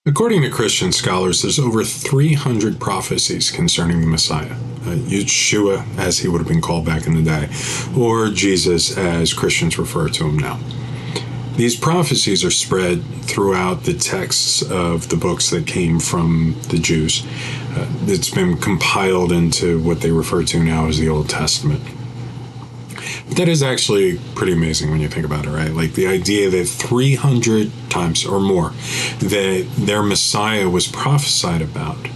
According to Christian scholars, there's over 300 prophecies concerning the Messiah. Yeshua, as he would have been called back in the day, or Jesus, as Christians refer to him now. These prophecies are spread throughout the texts of the books that came from the Jews. It's been compiled into what they refer to now as the Old Testament. But that is actually pretty amazing when you think about it, right? Like the idea that 300 times or more that their Messiah was prophesied about,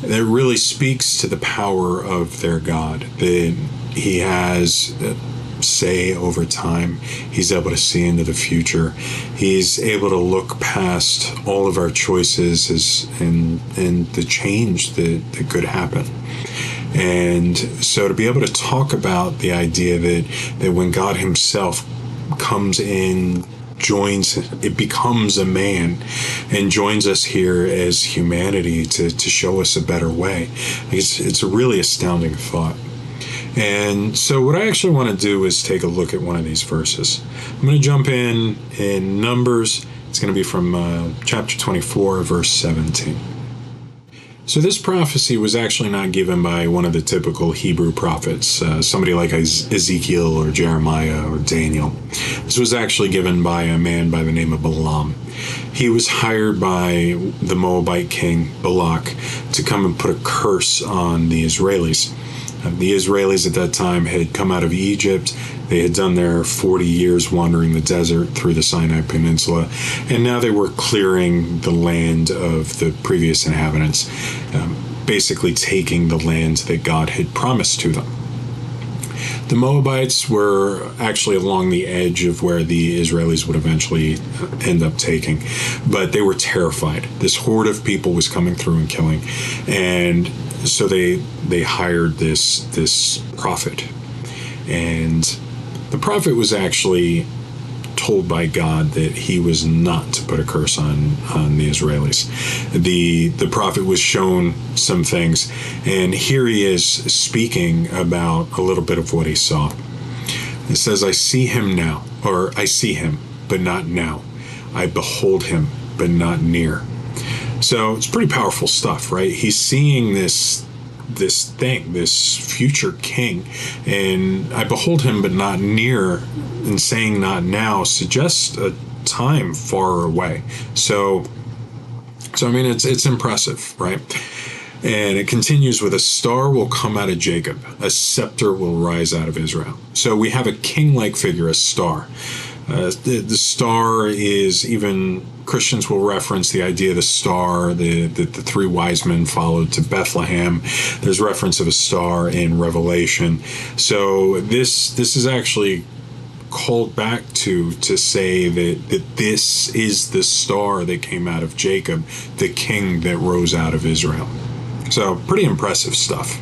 that really speaks to the power of their God, that he has say over time. He's able to see into the future. He's able to look past all of our choices and the change that could happen. And so to be able to talk about the idea that when God himself comes in, it becomes a man and joins us here as humanity to show us a better way. It's a really astounding thought. And so what I actually want to do is take a look at one of these verses. I'm going to jump in Numbers. It's going to be from chapter 24, verse 17. So this prophecy was actually not given by one of the typical Hebrew prophets, somebody like Ezekiel or Jeremiah or Daniel. This was actually given by a man by the name of Balaam. He was hired by the Moabite king Balak to come and put a curse on the Israelis. The Israelis at that time had come out of Egypt. They had done their 40 years wandering the desert through the Sinai Peninsula, and now they were clearing the land of the previous inhabitants, basically taking the land that God had promised to them. The Moabites were actually along the edge of where the Israelis would eventually end up taking, but they were terrified. This horde of people was coming through and killing, and so they hired this prophet. And the prophet was actually told by God that he was not to put a curse on the Israelis. The prophet was shown some things, and here he is speaking about a little bit of what he saw. It says, I see him now, or I see him, but not now. I behold him, but not near. So it's pretty powerful stuff, right? He's seeing this future king, and I behold him but not near, and saying not now suggests a time far away. So I mean, it's impressive, right? And it continues with, a star will come out of Jacob, a scepter will rise out of Israel. So we have a king-like figure, a star. The star is, even Christians will reference the idea of the star, the three wise men followed to Bethlehem. There's reference of a star in Revelation. So this is actually called back to say that this is the star that came out of Jacob, the king that rose out of Israel. So pretty impressive stuff.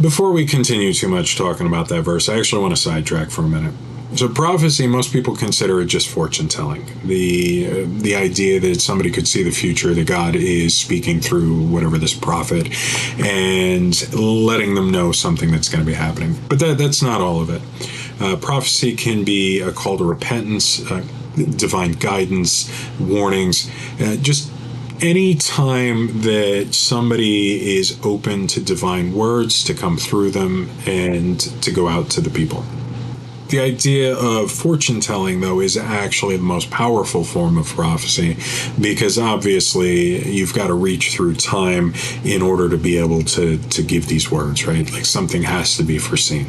Before we continue too much talking about that verse, I actually want to sidetrack for a minute. So prophecy, most people consider it just fortune telling. The idea that somebody could see the future, that God is speaking through whatever this prophet and letting them know something that's going to be happening. But that's not all of it. Prophecy can be a call to repentance, divine guidance, warnings, just any time that somebody is open to divine words to come through them and to go out to the people. The idea of fortune telling, though, is actually the most powerful form of prophecy, because obviously you've got to reach through time in order to be able to give these words, right? Like something has to be foreseen.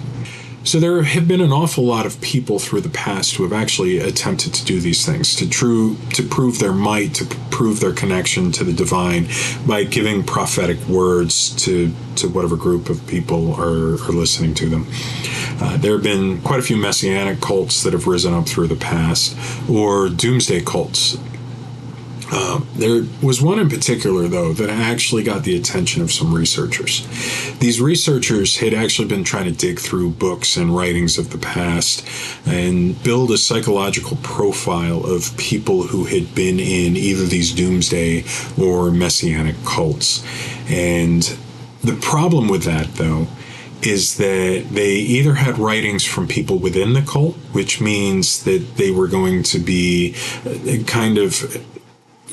So there have been an awful lot of people through the past who have actually attempted to do these things, to prove their might, to prove their connection to the divine by giving prophetic words to whatever group of people are listening to them. There have been quite a few messianic cults that have risen up through the past, or doomsday cults. There was one in particular, though, that actually got the attention of some researchers. These researchers had actually been trying to dig through books and writings of the past and build a psychological profile of people who had been in either these doomsday or messianic cults. And the problem with that, though, is that they either had writings from people within the cult, which means that they were going to be kind of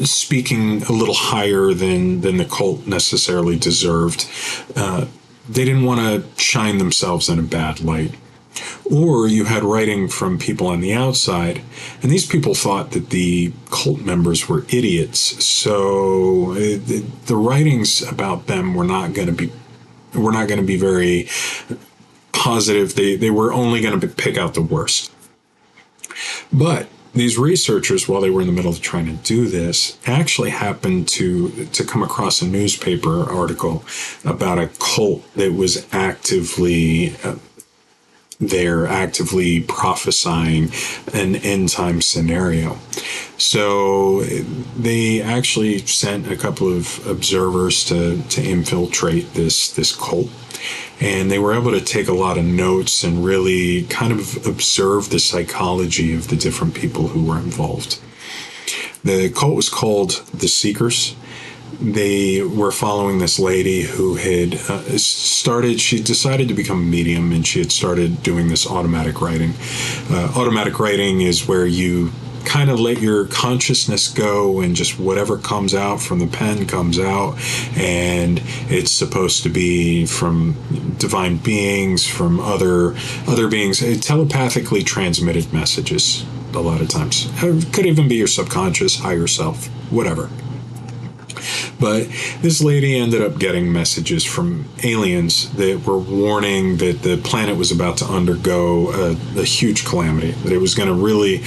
speaking a little higher than the cult necessarily deserved. They didn't want to shine themselves in a bad light. Or you had writing from people on the outside, and these people thought that the cult members were idiots. So the writings about them were not going to be very positive. They were only going to pick out the worst. But these researchers, while they were in the middle of trying to do this, actually happened to come across a newspaper article about a cult that was actively prophesying an end time scenario. So they actually sent a couple of observers to infiltrate this cult. And they were able to take a lot of notes and really kind of observe the psychology of the different people who were involved. The cult was called the Seekers. They were following this lady who had she decided to become a medium, and she had started doing this automatic writing. Automatic writing is where you kind of let your consciousness go, and just whatever comes out from the pen comes out, and it's supposed to be from divine beings, from other beings, telepathically transmitted messages a lot of times. It could even be your subconscious, higher self, whatever. But this lady ended up getting messages from aliens that were warning that the planet was about to undergo a huge calamity, that it was going to really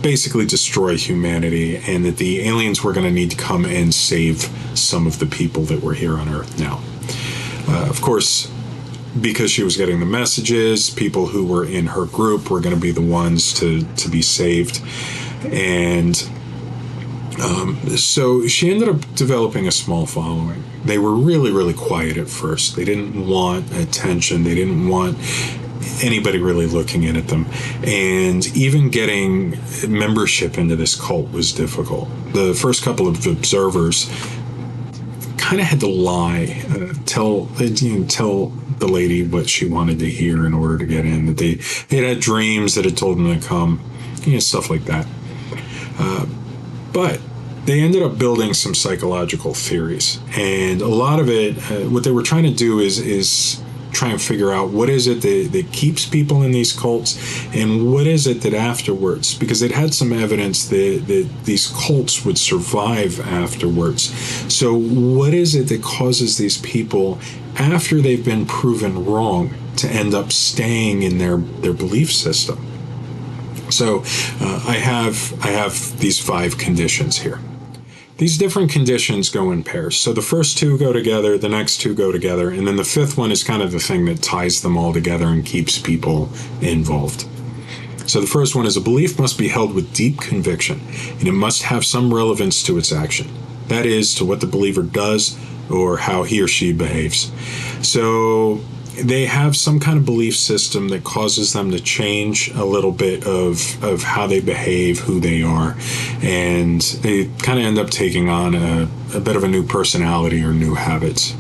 basically destroy humanity, and that the aliens were going to need to come and save some of the people that were here on Earth now. Of course, because she was getting the messages, people who were in her group were going to be the ones to be saved. And so she ended up developing a small following. They were really, really quiet at first. They didn't want attention. They didn't want anybody really looking in at them. And even getting membership into this cult was difficult. The first couple of observers kind of had to lie, tell the lady what she wanted to hear in order to get in, that they had dreams that had told them to come, stuff like that. But they ended up building some psychological theories, and a lot of it, what they were trying to do is try and figure out what is it that keeps people in these cults, and what is it that afterwards, because they'd had some evidence that these cults would survive afterwards. So what is it that causes these people, after they've been proven wrong, to end up staying in their belief system? So I have these 5 conditions here. These different conditions go in pairs. So the first 2 go together, the next 2 go together, and then the 5th one is kind of the thing that ties them all together and keeps people involved. So the first one is: a belief must be held with deep conviction, and it must have some relevance to its action. That is, to what the believer does or how he or she behaves. So they have some kind of belief system that causes them to change a little bit of how they behave, who they are, and they kind of end up taking on a bit of a new personality or new habits.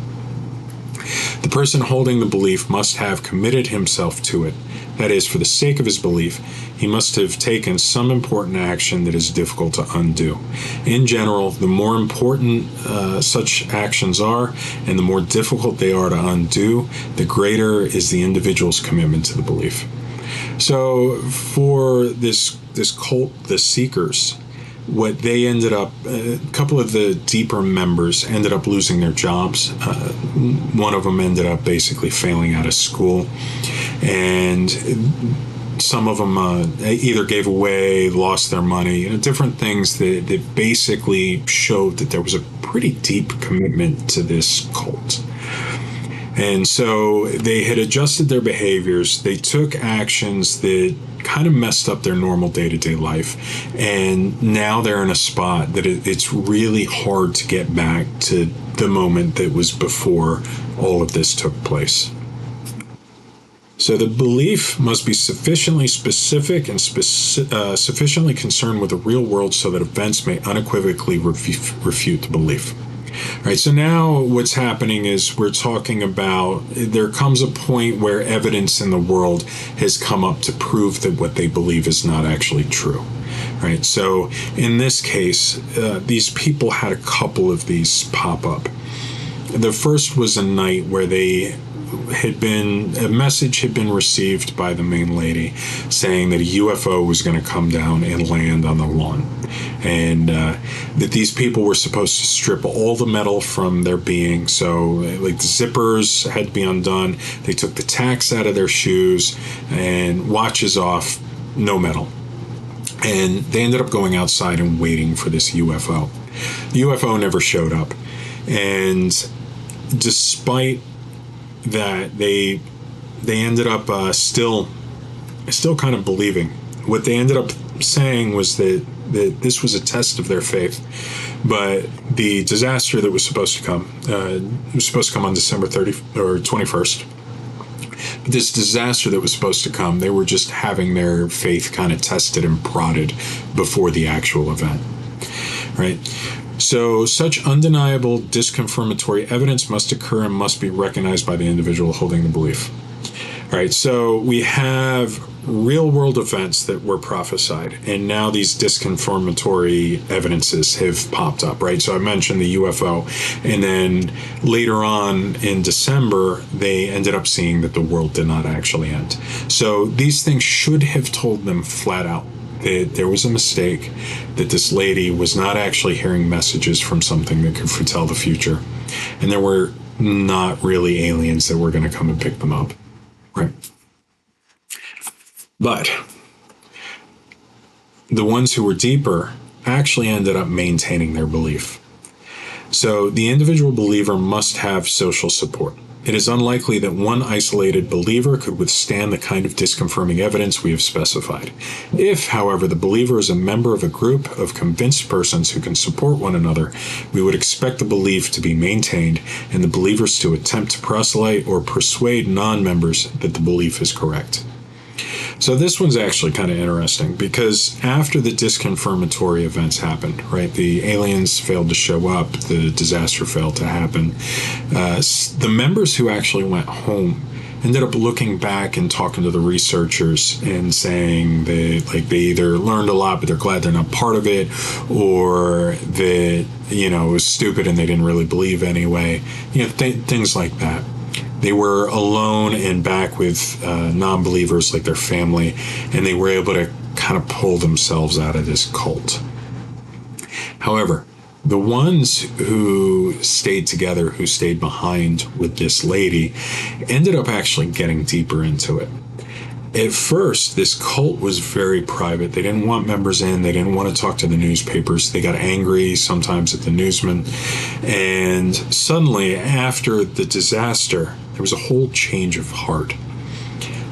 The person holding the belief must have committed himself to it. That is, for the sake of his belief, he must have taken some important action that is difficult to undo. In general, the more important such actions are, and the more difficult they are to undo, the greater is the individual's commitment to the belief. So for this cult, the Seekers, what they ended up, a couple of the deeper members ended up losing their jobs. One of them ended up basically failing out of school, and some of them either gave away, lost their money, different things that basically showed that there was a pretty deep commitment to this cult. And so they had adjusted their behaviors. They took actions that kind of messed up their normal day-to-day life. And now they're in a spot that it's really hard to get back to the moment that was before all of this took place. So the belief must be sufficiently specific and sufficiently concerned with the real world so that events may unequivocally refute the belief. All right, so now what's happening is we're talking about, there comes a point where evidence in the world has come up to prove that what they believe is not actually true. right? So in this case, these people had a couple of these pop up. The first was a night where a message had been received by the main lady saying that a UFO was going to come down and land on the lawn, and that these people were supposed to strip all the metal from their being. So like the zippers had to be undone. They took the tacks out of their shoes and watches off, no metal. And they ended up going outside and waiting for this UFO. The UFO never showed up. And despite that, they ended up still kind of believing. What they ended up saying was that this was a test of their faith. But the disaster that was supposed to come, on December 30th or 21st. This disaster that was supposed to come, they were just having their faith kind of tested and prodded before the actual event, right? So such undeniable disconfirmatory evidence must occur and must be recognized by the individual holding the belief. All right, so we have real world events that were prophesied, and now these disconfirmatory evidences have popped up, right? So I mentioned the UFO, and then later on in December, they ended up seeing that the world did not actually end. So these things should have told them flat out that there was a mistake, that this lady was not actually hearing messages from something that could foretell the future, and there were not really aliens that were going to come and pick them up, right? But the ones who were deeper actually ended up maintaining their belief. So the individual believer must have social support. It is unlikely that one isolated believer could withstand the kind of disconfirming evidence we have specified. If, however, the believer is a member of a group of convinced persons who can support one another, we would expect the belief to be maintained and the believers to attempt to proselyte or persuade non-members that the belief is correct. So this one's actually kind of interesting because after the disconfirmatory events happened, right, the aliens failed to show up, the disaster failed to happen, the members who actually went home ended up looking back and talking to the researchers and saying that like they either learned a lot but they're glad they're not part of it, or that, you know, it was stupid and they didn't really believe anyway, you know, things like that. They were alone and back with non-believers like their family, and they were able to kind of pull themselves out of this cult. However, the ones who stayed together, who stayed behind with this lady, ended up actually getting deeper into it. At first, this cult was very private. They didn't want members in. They didn't want to talk to the newspapers. They got angry sometimes at the newsmen. And suddenly, after the disaster, there was a whole change of heart.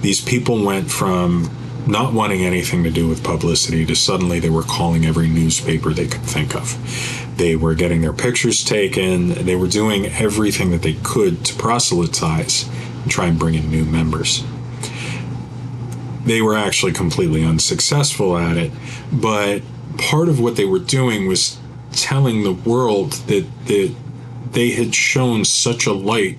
These people went from not wanting anything to do with publicity to suddenly they were calling every newspaper they could think of. They were getting their pictures taken. They were doing everything that they could to proselytize and try and bring in new members. They were actually completely unsuccessful at it, but part of what they were doing was telling the world that they had shown such a light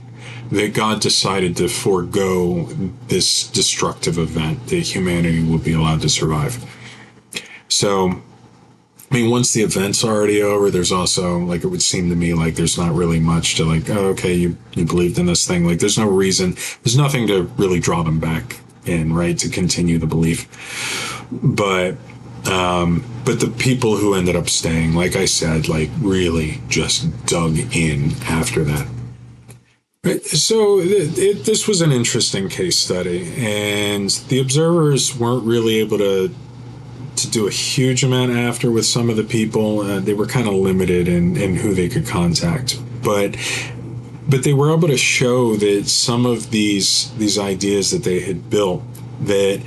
that God decided to forego this destructive event, that humanity would be allowed to survive. So, I mean, once the event's already over, there's also, like, it would seem to me like there's not really much to, like, oh, okay, you believed in this thing. Like, there's no reason, there's nothing to really draw them back in, right, to continue the belief. But the people who ended up staying, like I said, like, really just dug in after that. Right. So this was an interesting case study, and the observers weren't really able to do a huge amount after with some of the people. They were kind of limited in who they could contact, but they were able to show that some of these ideas that they had built, that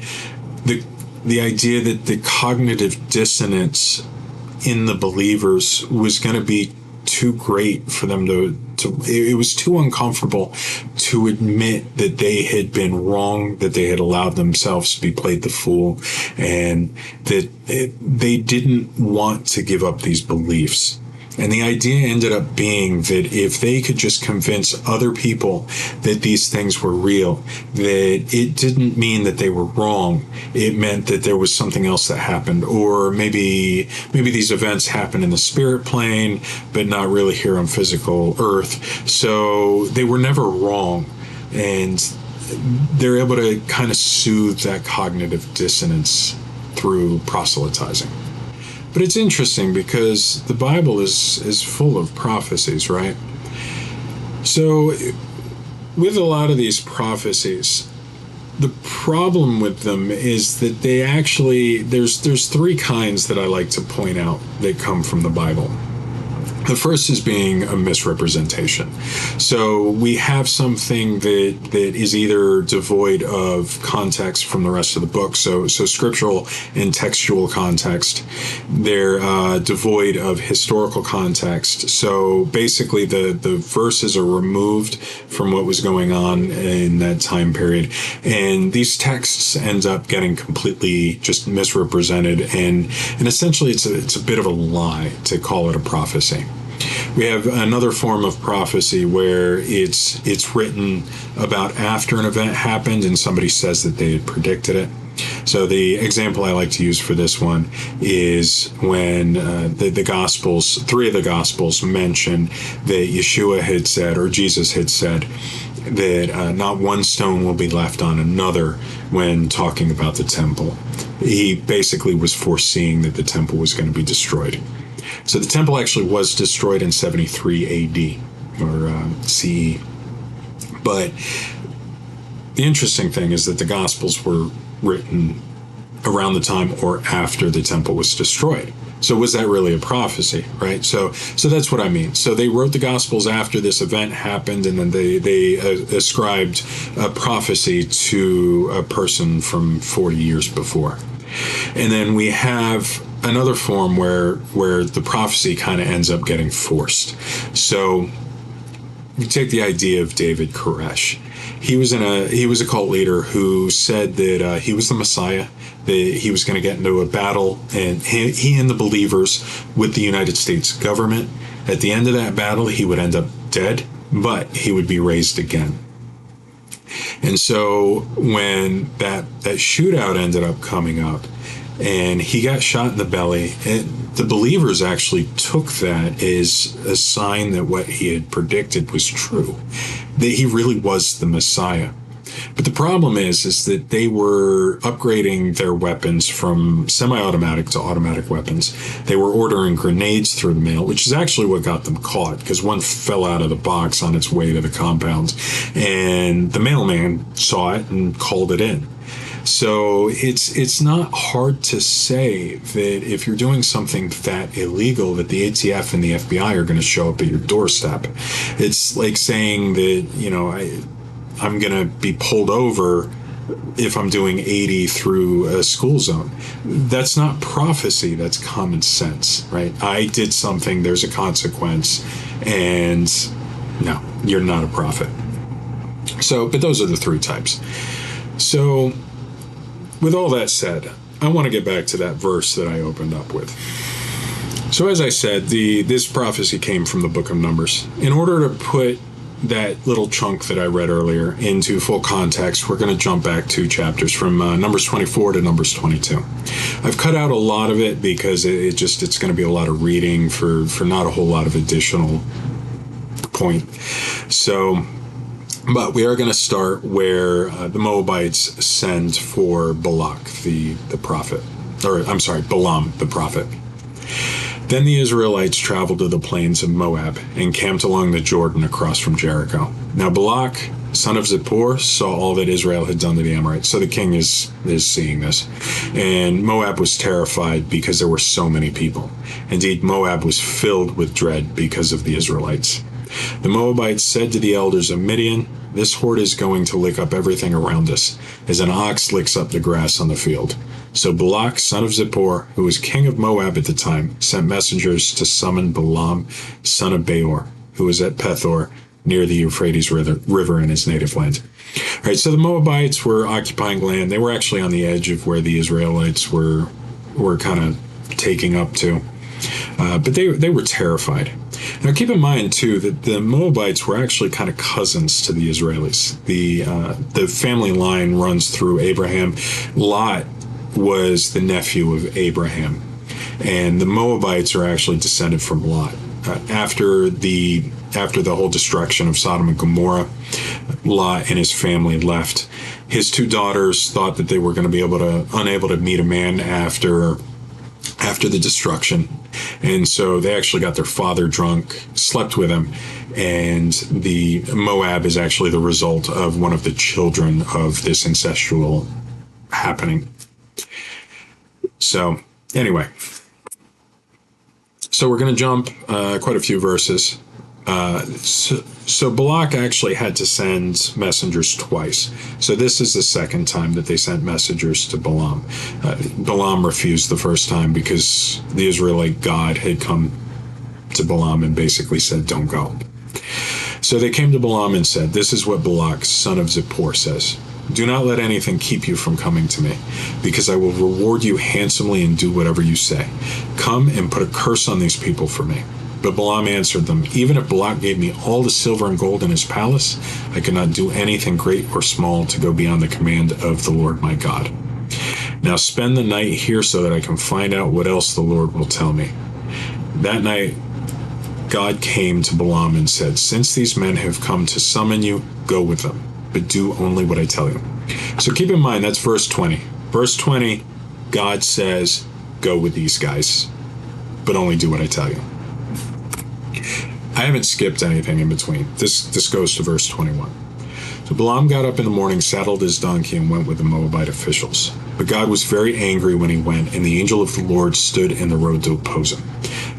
the idea that the cognitive dissonance in the believers was going to be too great for them to it was too uncomfortable to admit that they had been wrong, that they had allowed themselves to be played the fool, and that they didn't want to give up these beliefs. And the idea ended up being that if they could just convince other people that these things were real, that it didn't mean that they were wrong. It meant that there was something else that happened, or maybe these events happen in the spirit plane, but not really here on physical Earth. So they were never wrong. And they're able to kind of soothe that cognitive dissonance through proselytizing. But it's interesting because the Bible is full of prophecies, right? So with a lot of these prophecies, the problem with them is that they actually, there's three kinds that I like to point out that come from the Bible. The first is being a misrepresentation. So we have something that is either devoid of context from the rest of the book, so scriptural and textual context. They're devoid of historical context. So basically the verses are removed from what was going on in that time period. And these texts end up getting completely just misrepresented. And essentially it's a bit of a lie to call it a prophecy. We have another form of prophecy where it's written about after an event happened and somebody says that they had predicted it. So the example I like to use for this one is when the Gospels, three of the Gospels mention that Yeshua had said, or Jesus had said, that not one stone will be left on another when talking about the temple. He basically was foreseeing that the temple was going to be destroyed. So the temple actually was destroyed in 73 AD, or CE. But the interesting thing is that the Gospels were written around the time or after the temple was destroyed. So was that really a prophecy, right? So that's what I mean. So they wrote the Gospels after this event happened, and then they ascribed a prophecy to a person from 40 years before. And then we have another form where the prophecy kind of ends up getting forced. So you take the idea of David Koresh. He was a cult leader who said that he was the Messiah, that he was going to get into a battle, and he and the believers with the United States government. At the end of that battle, he would end up dead, but he would be raised again. And so when that shootout ended up coming up, and he got shot in the belly, the believers actually took that as a sign that what he had predicted was true, that he really was the Messiah. But the problem is that they were upgrading their weapons from semi-automatic to automatic weapons. They were ordering grenades through the mail, which is actually what got them caught, because one fell out of the box on its way to the compound, and the mailman saw it and called it in. So it's not hard to say that if you're doing something that illegal, that the ATF and the FBI are going to show up at your doorstep. It's like saying that, I'm going to be pulled over if I'm doing 80 through a school zone. That's not prophecy, that's common sense, right? I did something, there's a consequence, and no, you're not a prophet. So, but those are the three types. So, with all that said, I want to get back to that verse that I opened up with. So as I said, this prophecy came from the book of Numbers. In order to put that little chunk that I read earlier into full context, we're going to jump back 2 chapters from Numbers 24 to Numbers 22. I've cut out a lot of it because it's going to be a lot of reading for not a whole lot of additional point. So, but we are going to start where the Moabites send for Balak, the prophet. Or, I'm sorry, Balaam, the prophet. Then the Israelites traveled to the plains of Moab and camped along the Jordan across from Jericho. Now Balak, son of Zippor, saw all that Israel had done to the Amorites. So the king is seeing this. And Moab was terrified because there were so many people. Indeed, Moab was filled with dread because of the Israelites. The Moabites said to the elders of Midian, "This horde is going to lick up everything around us, as an ox licks up the grass on the field." So Balak, son of Zippor, who was king of Moab at the time, sent messengers to summon Balaam, son of Beor, who was at Pethor, near the Euphrates River in his native land. All right, so the Moabites were occupying land. They were actually on the edge of where the Israelites were kind of taking up to. But they were terrified. Now keep in mind too that the Moabites were actually kind of cousins to the Israelis. The family line runs through Abraham. Lot was the nephew of Abraham, and the Moabites are actually descended from Lot. After the whole destruction of Sodom and Gomorrah, Lot and his family left. His two daughters thought that they were going to be unable to meet a man after the destruction, and so they actually got their father drunk, slept with him, and the Moab is actually the result of one of the children of this incestual happening. So anyway, so we're going to jump quite a few verses. So Balak actually had to send messengers twice. So this is the second time that they sent messengers to Balaam. Balaam refused the first time because the Israelite God had come to Balaam and basically said, don't go. So they came to Balaam and said, this is what Balak, son of Zippor, says. Do not let anything keep you from coming to me, because I will reward you handsomely and do whatever you say. Come and put a curse on these people for me. But Balaam answered them, even if Balak gave me all the silver and gold in his palace, I could not do anything great or small to go beyond the command of the Lord my God. Now spend the night here so that I can find out what else the Lord will tell me. That night, God came to Balaam and said, since these men have come to summon you, go with them, but do only what I tell you. So keep in mind, that's verse 20. Verse 20, God says, go with these guys, but only do what I tell you. I haven't skipped anything in between. This goes to verse 21. So Balaam got up in the morning, saddled his donkey, and went with the Moabite officials. But God was very angry when he went, and the angel of the Lord stood in the road to oppose him.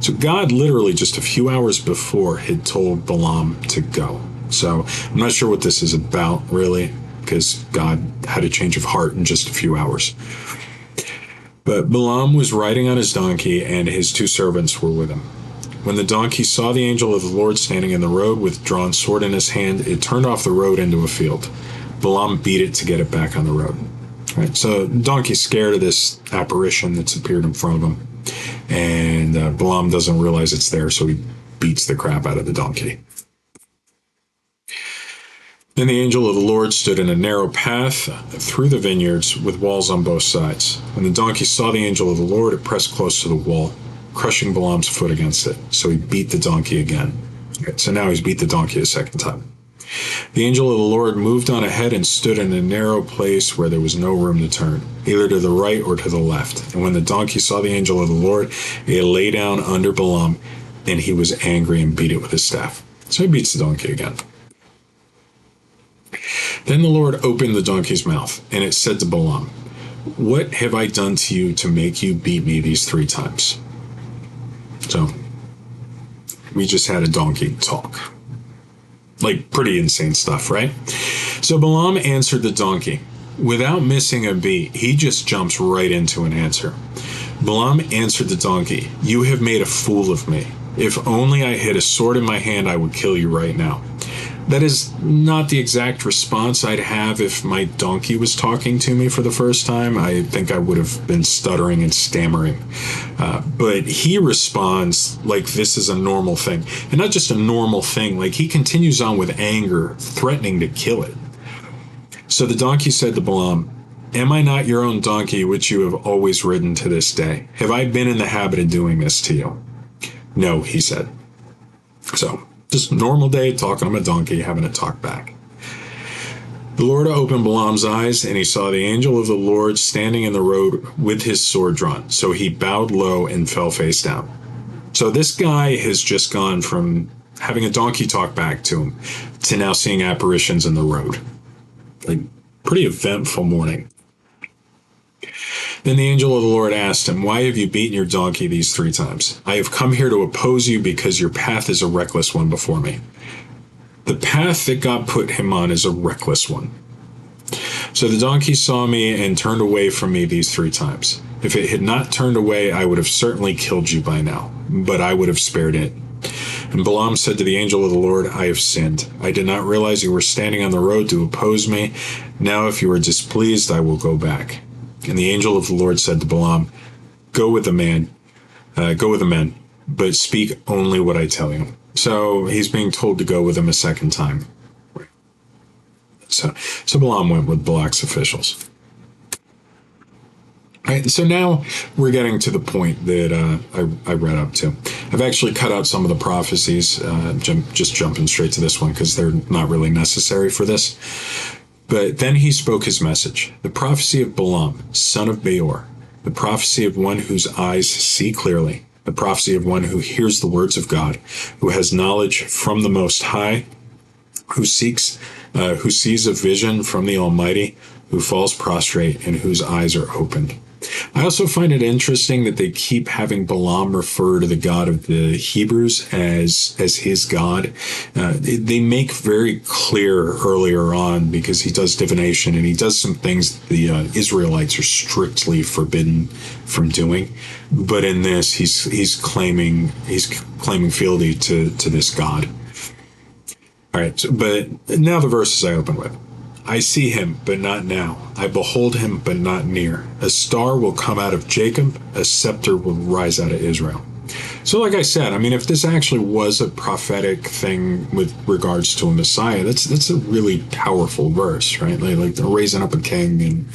So God literally just a few hours before had told Balaam to go. So I'm not sure what this is about, really, because God had a change of heart in just a few hours. But Balaam was riding on his donkey, and his two servants were with him. When the donkey saw the angel of the Lord standing in the road with drawn sword in his hand, it turned off the road into a field. Balaam beat it to get it back on the road. Right, so the donkey's scared of this apparition that's appeared in front of him, and Balaam doesn't realize it's there, so he beats the crap out of the donkey. Then the angel of the Lord stood in a narrow path through the vineyards with walls on both sides. When the donkey saw the angel of the Lord, it pressed close to the wall, crushing Balaam's foot against it. So he beat the donkey again. Okay, so now he's beat the donkey a second time. The angel of the Lord moved on ahead and stood in a narrow place where there was no room to turn, either to the right or to the left. And when the donkey saw the angel of the Lord, it lay down under Balaam, and he was angry and beat it with his staff. So he beats the donkey again. Then the Lord opened the donkey's mouth, and it said to Balaam, what have I done to you to make you beat me these 3 times? So, we just had a donkey talk. Like, pretty insane stuff, right? So Balaam answered the donkey. Without missing a beat, he just jumps right into an answer. Balaam answered the donkey, you have made a fool of me. If only I had a sword in my hand, I would kill you right now. That is not the exact response I'd have if my donkey was talking to me for the first time. I think I would have been stuttering and stammering. But he responds like this is a normal thing. And not just a normal thing, like he continues on with anger, threatening to kill it. So the donkey said to Balaam, am I not your own donkey which you have always ridden to this day? Have I been in the habit of doing this to you? No, he said. So, just a normal day, talking on a donkey, having a talk back. The Lord opened Balaam's eyes, and he saw the angel of the Lord standing in the road with his sword drawn. So he bowed low and fell face down. So this guy has just gone from having a donkey talk back to him to now seeing apparitions in the road. Like, pretty eventful morning. Then the angel of the Lord asked him, why have you beaten your donkey these 3 times? I have come here to oppose you because your path is a reckless one before me. The path that God put him on is a reckless one. So the donkey saw me and turned away from me these 3 times. If it had not turned away, I would have certainly killed you by now, but I would have spared it. And Balaam said to the angel of the Lord, I have sinned. I did not realize you were standing on the road to oppose me. Now if you are displeased, I will go back. And the angel of the Lord said to Balaam, go with the man, Go with the men, but speak only what I tell you. So he's being told to go with him a second time. So Balaam went with Balak's officials. All right, so now we're getting to the point that I read up to. I've actually cut out some of the prophecies, just jumping straight to this one because they're not really necessary for this. But then he spoke his message, the prophecy of Balaam, son of Beor, the prophecy of one whose eyes see clearly, the prophecy of one who hears the words of God, who has knowledge from the Most High, who sees a vision from the Almighty, who falls prostrate and whose eyes are opened. I also find it interesting that they keep having Balaam refer to the God of the Hebrews as his God. They make very clear earlier on, because he does divination and he does some things the Israelites are strictly forbidden from doing. But in this, he's claiming fealty to this God. All right, but now the verses I open with. I see him, but not now. I behold him, but not near. A star will come out of Jacob, a scepter will rise out of Israel. So like I said, I mean, if this actually was a prophetic thing with regards to a Messiah, that's a really powerful verse, right? Like they're raising up a king.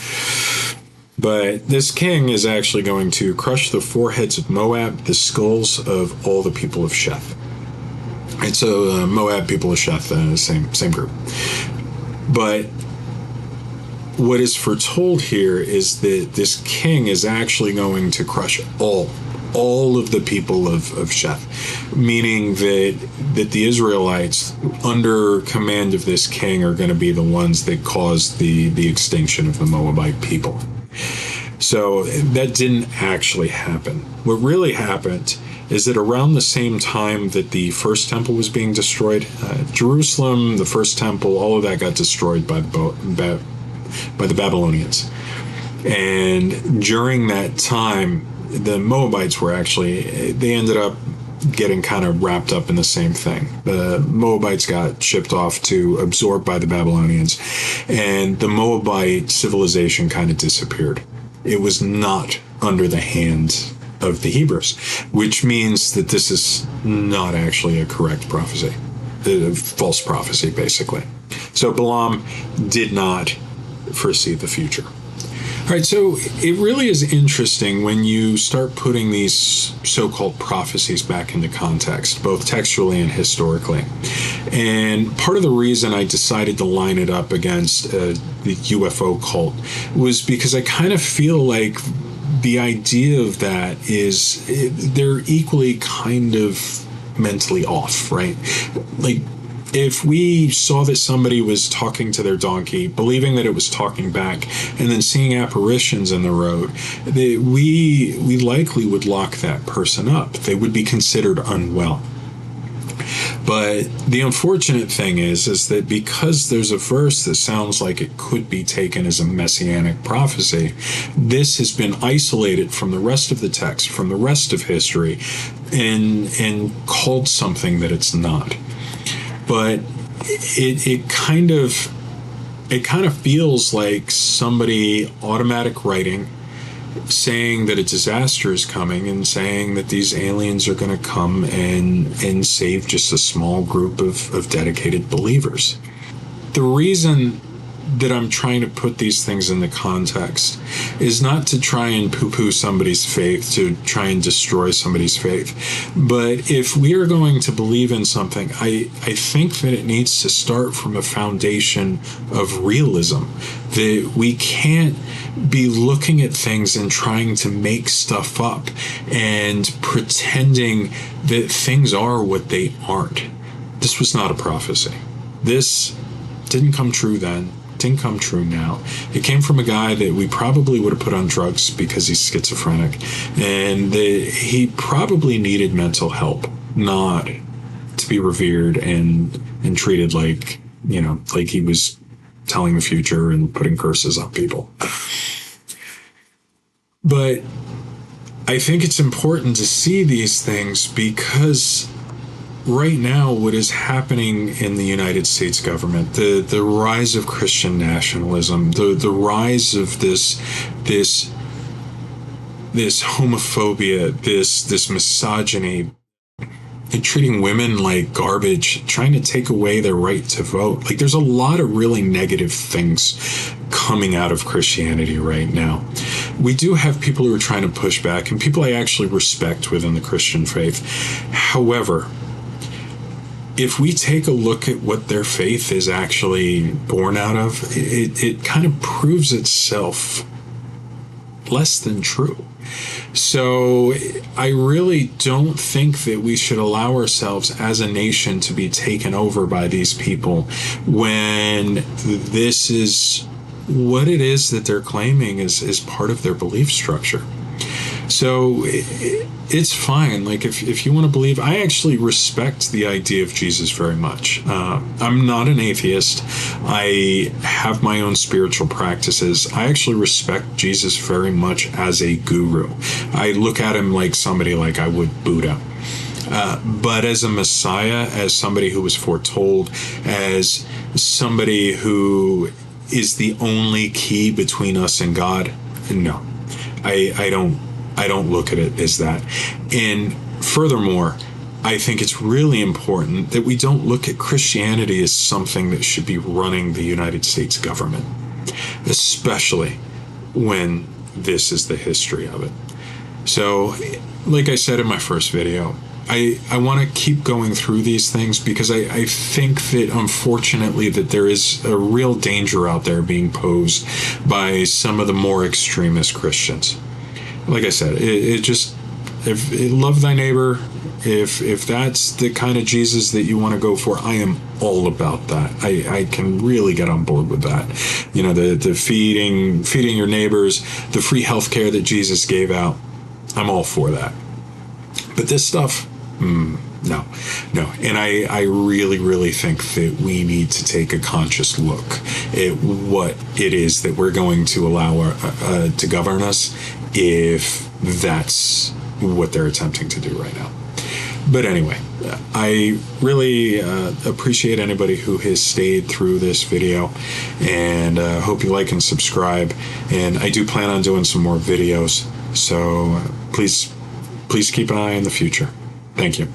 But this king is actually going to crush the foreheads of Moab, the skulls of all the people of Sheth. And so Moab, people of Sheth, same group. But what is foretold here is that this king is actually going to crush all of the people of Sheth, meaning that the Israelites under command of this king are going to be the ones that caused the extinction of the Moabite people. So that didn't actually happen. What really happened is that around the same time that the first temple was being destroyed, Jerusalem, the first temple, all of that got destroyed by the Babylonians. And during that time, the Moabites they ended up getting kind of wrapped up in the same thing. The Moabites got shipped off to absorbed by the Babylonians, and the Moabite civilization kind of disappeared. It was not under the hand of the Hebrews, which means that this is not actually a correct prophecy, a false prophecy, basically. So Balaam did not foresee the future. All right, so it really is interesting when you start putting these so-called prophecies back into context, both textually and historically. And part of the reason I decided to line it up against the UFO cult was because I kind of feel like the idea of that is they're equally kind of mentally off, right? Like, if we saw that somebody was talking to their donkey, believing that it was talking back, and then seeing apparitions in the road, we likely would lock that person up. They would be considered unwell. But the unfortunate thing is that because there's a verse that sounds like it could be taken as a messianic prophecy, this has been isolated from the rest of the text, from the rest of history, and called something that it's not. But it kind of feels like somebody automatic writing, saying that a disaster is coming and saying that these aliens are going to come and save just a small group of dedicated believers. The reason that I'm trying to put these things into context is not to try and poo-poo somebody's faith, to try and destroy somebody's faith. But if we are going to believe in something, I think that it needs to start from a foundation of realism, that we can't be looking at things and trying to make stuff up and pretending that things are what they aren't. This was not a prophecy. This didn't come true then. Didn't come true now. It came from a guy that we probably would have put on drugs because he's schizophrenic, and he probably needed mental help, not to be revered and treated like he was telling the future and putting curses on people. But I think it's important to see these things because right now, what is happening in the United States government, the rise of Christian nationalism, the rise of this this homophobia, this misogyny, and treating women like garbage, trying to take away their right to vote. Like, there's a lot of really negative things coming out of Christianity right now. We do have people who are trying to push back, and people I actually respect within the Christian faith. However, if we take a look at what their faith is actually born out of, it kind of proves itself less than true. So I really don't think that we should allow ourselves as a nation to be taken over by these people when this is what it is that they're claiming is part of their belief structure. So it's fine. Like, if you want to believe, I actually respect the idea of Jesus very much. I'm not an atheist. I have my own spiritual practices. I actually respect Jesus very much as a guru. I look at him like somebody like I would Buddha. But as a Messiah, as somebody who was foretold, as somebody who is the only key between us and God, no, I don't look at it as that. And furthermore, I think it's really important that we don't look at Christianity as something that should be running the United States government, especially when this is the history of it. So, like I said in my first video, I want to keep going through these things because I think that, unfortunately, that there is a real danger out there being posed by some of the more extremist Christians. Like I said, if love thy neighbor, if that's the kind of Jesus that you want to go for, I am all about that. I can really get on board with that. You know, the feeding your neighbors, the free health care that Jesus gave out, I'm all for that. But this stuff, no. And I really, really think that we need to take a conscious look at what it is that we're going to allow to govern us if that's what they're attempting to do right now. But anyway, I really appreciate anybody who has stayed through this video, and hope you like and subscribe. And I do plan on doing some more videos, so please keep an eye in the future. Thank you.